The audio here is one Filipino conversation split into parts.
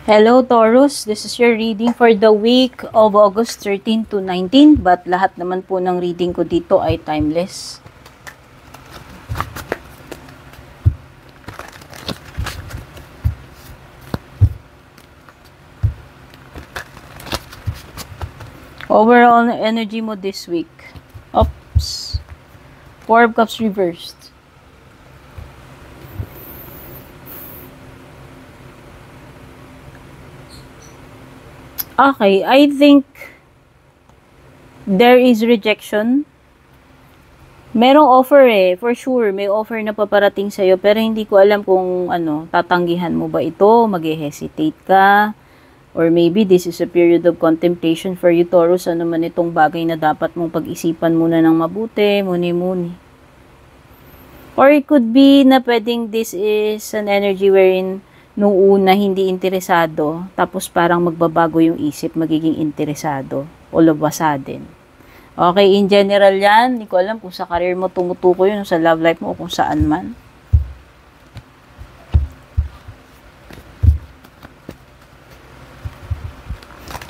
Hello Taurus, this is your reading for the week of August 13 to 19, but lahat naman po ng reading ko dito ay timeless. Overall energy mo this week. Oops. Four of Cups reversed. Okay, I think there is rejection. Merong offer for sure, may offer na paparating sa'yo, pero hindi ko alam kung tatanggihan mo ba ito, mag-hesitate ka, or maybe this is a period of contemplation for you, Taurus, ano man itong bagay na dapat mong pag-isipan muna ng mabuti, muni-muni. Or it could be na pwedeng this is an energy wherein nung una hindi interesado, tapos parang magbabago yung isip, magiging interesado, all of a sudden. Okay, in general yan, hindi ko alam kung sa career mo tumutuko yun, sa love life mo, o kung saan man.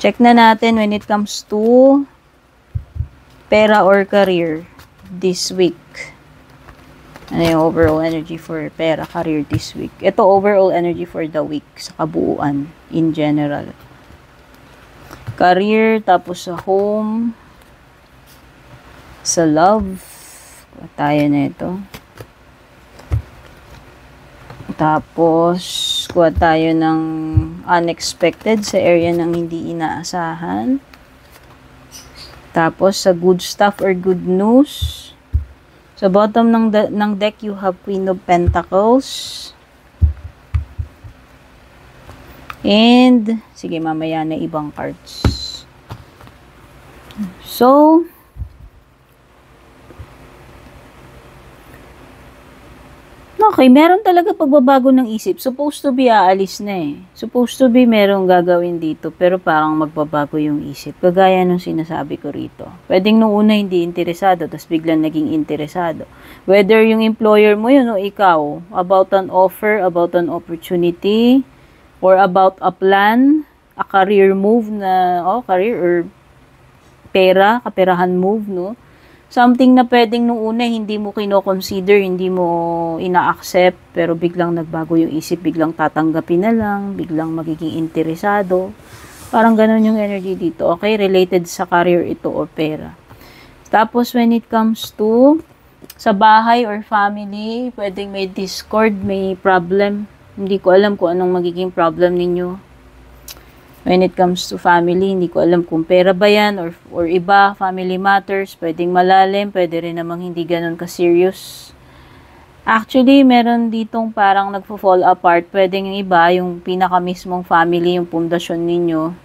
Check na natin when it comes to pera or career this week. Ano yung overall energy for pera, career this week? Ito overall energy for the week sa kabuuan in general. Career, tapos sa home, sa love, tayo na ito. Tapos, kuha tayo ng unexpected sa area ng hindi inaasahan. Tapos, sa good stuff or good news. Sa bottom ng deck, you have Queen of Pentacles. And, sige, mamaya na ibang cards. So, okay, meron talaga pagbabago ng isip. Supposed to be aalis na eh. Supposed to be merong gagawin dito, pero parang magbabago yung isip. Kagaya nung sinasabi ko rito. Pwedeng nung una hindi interesado, tapos biglang naging interesado. Whether yung employer mo yun o ikaw, about an offer, about an opportunity, or about a plan, a career move na, career or pera, kaperahan move, no? Something na pwedeng nung una hindi mo kino-consider, hindi mo ina-accept, pero biglang nagbago yung isip, biglang tatanggapin na lang, biglang magiging interesado. Parang ganun yung energy dito. Okay, related sa career ito o pera. Tapos when it comes to sa bahay or family, pwedeng may discord, may problem. Hindi ko alam kung anong magiging problem ninyo. When it comes to family, hindi ko alam kung pera ba yan or iba, family matters, pwedeng malalim, pwede rin namang hindi ganun ka-serious. Actually, meron ditong parang nagfo-fall apart, pwedeng yung iba, yung pinaka-mismong family, yung pundasyon ninyo,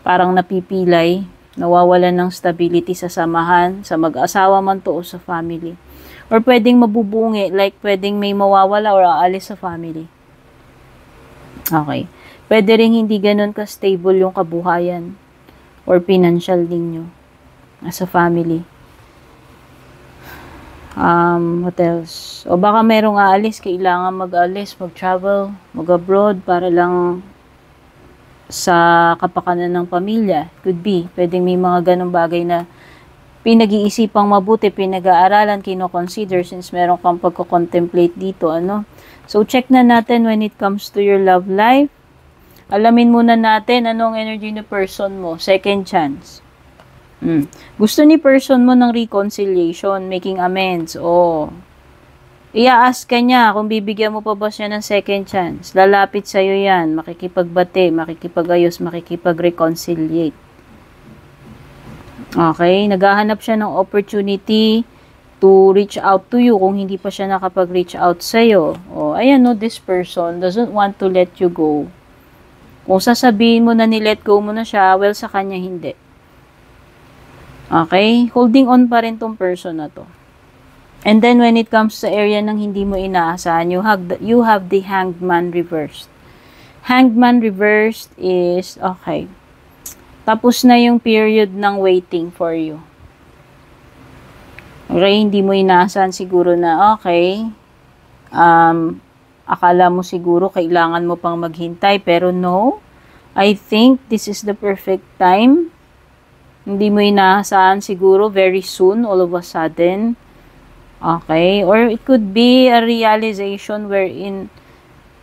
parang napipilay, nawawalan ng stability sa samahan, sa mag-asawa man to o sa family. Or pwedeng mabubungi, like pwedeng may mawawala or aalis sa family. Okay. Pwede rin hindi ganun ka-stable yung kabuhayan or financial ninyo as a family. What else? O baka merong aalis, kailangan mag-alis, mag-travel, mag-abroad para lang sa kapakanan ng pamilya. Could be. Pwedeng may mga ganung bagay na pinag-iisipang mabuti, pinag-aaralan, kino-consider since meron kang pagko-contemplate dito, So, check na natin when it comes to your love life. Alamin muna natin anong energy ni person mo. Second chance. Gusto ni person mo ng reconciliation, making amends. I-ask ka niya kung bibigyan mo pa ba siya ng second chance. Lalapit sa'yo yan. Makikipagbate, makikipagayos, makikipag-reconciliate. Okay? Naghahanap siya ng opportunity to reach out to you kung hindi pa siya nakapag-reach out sa'yo. Ayan, this person doesn't want to let you go. Kung sasabihin mo na ni-let go mo na siya, well, sa kanya hindi. Okay? Holding on pa rin tong person na to. And then, when it comes sa area ng hindi mo inaasahan, you have the Hanged Man reversed. Hanged Man reversed is, okay, tapos na yung period ng waiting for you. Okay? Hindi mo inaasahan siguro na, okay, Akala mo siguro kailangan mo pang maghintay, pero no. I think this is the perfect time. Hindi mo inaasahan siguro very soon, all of a sudden. Okay? Or it could be a realization wherein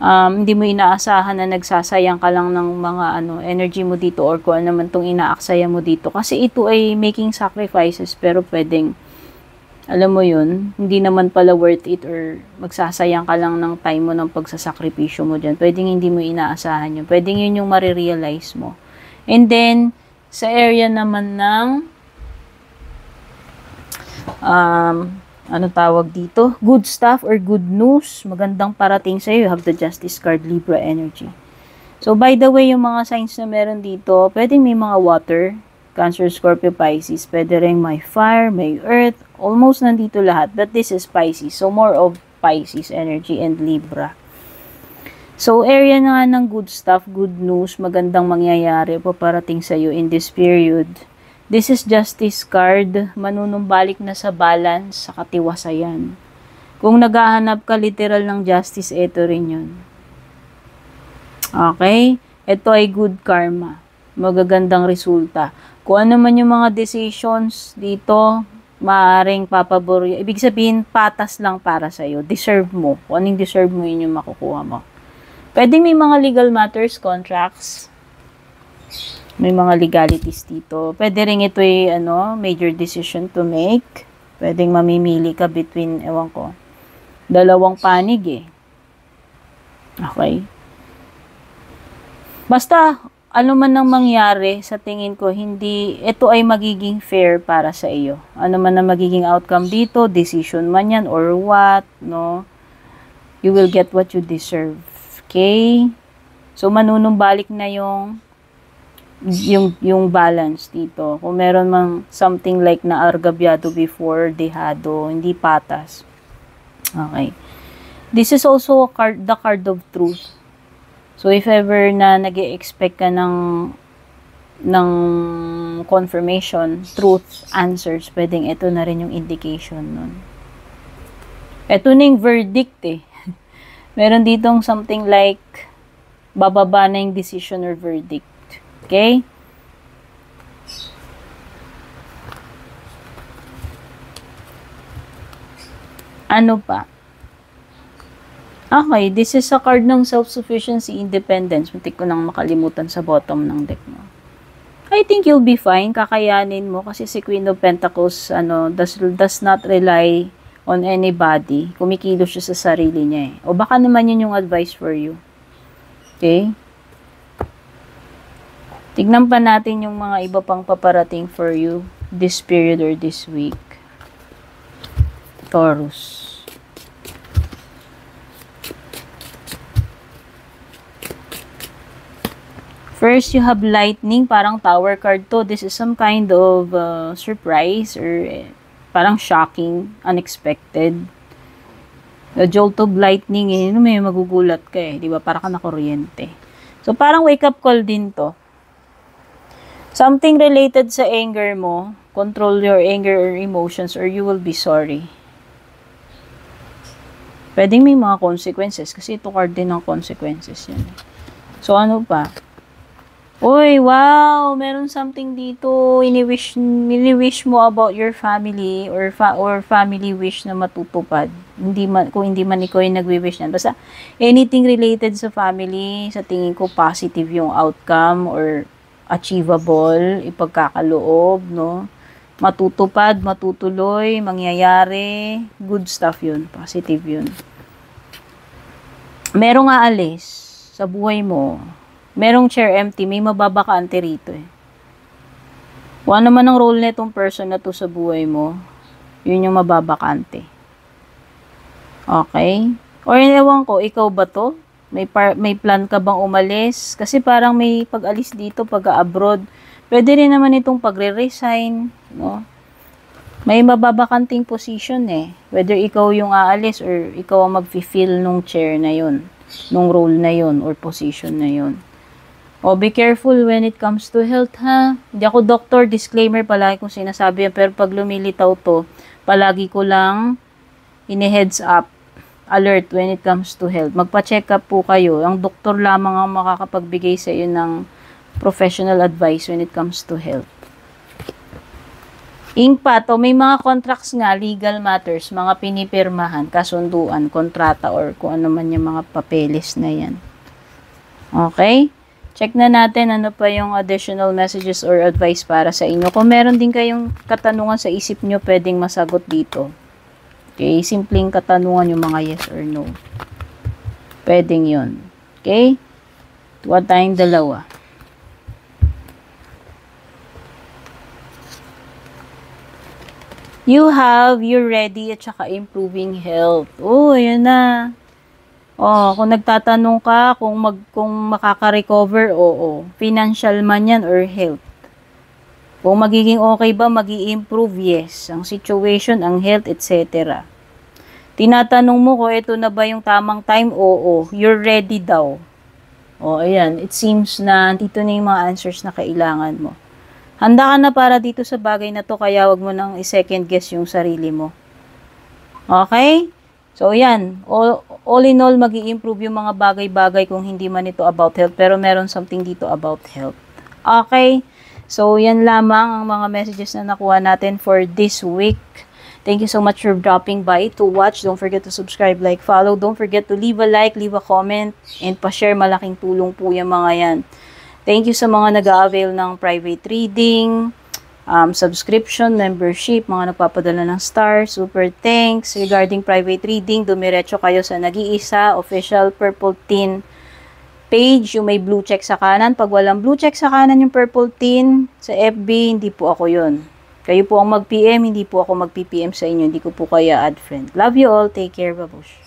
hindi mo inaasahan na nagsasayang ka lang ng mga energy mo dito or kung ano naman itong inaaksaya mo dito. Kasi ito ay making sacrifices pero pwedeng, alam mo yun, hindi naman pala worth it or magsasayang ka lang ng time mo ng pagsasakripisyo mo dyan. Pwedeng hindi mo inaasahan yun. Pwedeng yun yung marirealize mo. And then, sa area naman ng ano tawag dito? Good stuff or good news. Magandang parating sa'yo. You have the Justice card, Libra energy. So, by the way, yung mga signs na meron dito, pwedeng may mga water, Cancer, Scorpio, Pisces. Pwede rin may fire, may earth. Almost nandito lahat. But this is Pisces. So, more of Pisces energy and Libra. So, area na nga ng good stuff, good news, magandang mangyayari po parating sa'yo in this period. This is Justice card, manunumbalik na sa balance, sa katiwasayan. Kung naghahanap ka literal ng justice, ito rin yun. Okay? Ito ay good karma. Magagandang resulta. Kung ano man yung mga decisions dito, maaaring papabor. Ibig sabihin, patas lang para sa'yo. Deserve mo. Kung anong deserve mo, yun yung makukuha mo. Pwedeng may mga legal matters, contracts. May mga legalities dito. Pwede rin ito ay major decision to make. Pwedeng mamimili ka between, ewan ko, dalawang panig eh. Okay? Basta, ano man ang mangyari, sa tingin ko, hindi, ito ay magiging fair para sa iyo. Ano man ang magiging outcome dito, decision man yan or what, no? You will get what you deserve. Okay? So, manunumbalik na yung balance dito. Kung meron mang something like na argabyado before, dehado, hindi patas. Okay. This is also the card of truth. So, if ever na nag-e-expect ka ng confirmation, truth, answers, pwedeng ito na rin yung indication nun. Ito na yung verdict eh. Meron ditong something like bababa na yung decision or verdict. Okay? Ano pa? Okay, this is a card ng self-sufficiency, independence. Muntik ko nang makalimutan sa bottom ng deck mo. I think you'll be fine. Kakayanin mo kasi si Queen of Pentacles does not rely on anybody. Kumikilos siya sa sarili niya eh. O baka naman yun yung advice for you. Okay? Tignan pa natin yung mga iba pang paparating for you this period or this week. Taurus. First, you have lightning. Parang tower card to. This is some kind of surprise or parang shocking, unexpected. The jolt of lightning, may magugulat ka eh. Di ba? Parang ka nakuryente. So, parang wake up call din to. Something related sa anger mo, control your anger or emotions or you will be sorry. Pwedeng may mga consequences kasi ito card din ng consequences yan. So ano pa? Uy, wow! Meron something dito. Ini-wish mo about your family or family wish na matutupad. Kung hindi man ikaw yung nagwi-wish yan. Basta anything related sa family, sa tingin ko positive yung outcome or achievable, ipagkakaloob, no? Matutupad, matutuloy, mangyayari, good stuff yun, positive yun. Merong aalis sa buhay mo, merong chair empty, may mababakante rito eh. Kung ano man ang role na itong person na to sa buhay mo, yun yung mababakante. Okay? Or ewan ko, ikaw ba to? May plan ka bang umalis? Kasi parang may pag-alis dito, pag-abroad. Pwede rin naman itong pagre-resign, no? May mababakanting position eh. Whether ikaw yung aalis or ikaw ang mag-fill nung chair na yun, nung role na yun or position na yun. O, be careful when it comes to health, ha? Hindi ako doctor, disclaimer, palagi kong sinasabi yan. Pero pag lumilitaw to, palagi ko lang ini-heads up. alert when it comes to health. Magpa-check up po kayo. Ang doktor lamang ang makakapagbigay sa iyo ng professional advice when it comes to health. Ingpato, may mga contracts nga, legal matters, mga pinipirmahan, kasunduan, kontrata, or kung ano man yung mga papeles na yan. Okay? Check na natin ano pa yung additional messages or advice para sa inyo. Kung meron din kayong katanungan sa isip nyo, pwedeng masagot dito. Okay? Simpleng katanungan yung mga yes or no. Pwedeng yun. Okay? Tuwa tayong dalawa. You have, you're ready, at saka improving health. Oh, ayan na. Oh, kung nagtatanong ka kung makaka-recover, oo. Financial man yan or health. Kung magiging okay ba, magi-improve, yes. Ang situation, ang health, etc. Tinatanong mo kung ito na ba yung tamang time, oo. You're ready daw. Oh, ayan. It seems na dito na yung mga answers na kailangan mo. Handa ka na para dito sa bagay na to, kaya wag mo nang i-second guess yung sarili mo. Okay? So, yan. All in all, mag-i-improve yung mga bagay-bagay kung hindi man ito about health, pero meron something dito about health. Okay? So, yan lamang ang mga messages na nakuha natin for this week. Thank you so much for dropping by to watch. Don't forget to subscribe, like, follow. Don't forget to leave a like, leave a comment, and pa-share. Malaking tulong po yung mga yan. Thank you sa mga nag-a-avail ng private reading, subscription, membership, mga nagpapadala ng stars. Super thanks. Regarding private reading, dumiretso kayo sa Nag-iisa official Purple Teen page. Yung may blue check sa kanan. Pag walang blue check sa kanan yung Purple Teen sa FB, hindi po ako yun. Kayo po ang mag-PM, hindi po ako mag-PPM sa inyo. Hindi ko po kaya add friend. Love you all. Take care. Babush.